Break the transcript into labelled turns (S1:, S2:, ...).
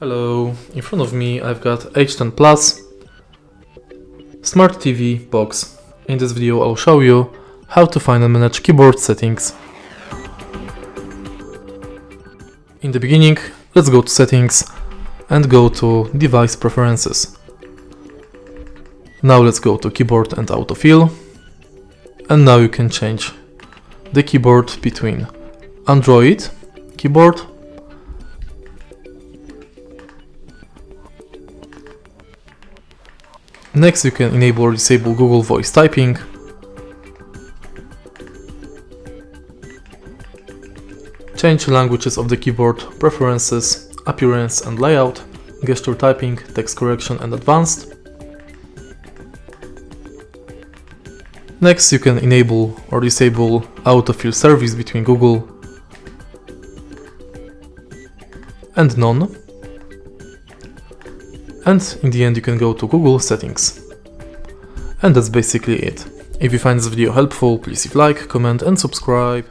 S1: Hello, in front of me I've got H10 Plus Smart TV box. In this video I'll show you how to find and manage keyboard settings. In the beginning, let's go to settings and go to device preferences. Now let's go to keyboard and autofill, and now you can change the keyboard between Android keyboard Next, you can enable or disable Google Voice Typing. Change languages of the keyboard, preferences, appearance and layout, gesture typing, text correction and advanced. Next, you can enable or disable autofill service between Google and none. And in the end you can go to Google settings. And that's basically it. If you find this video helpful, please leave a like, comment and subscribe.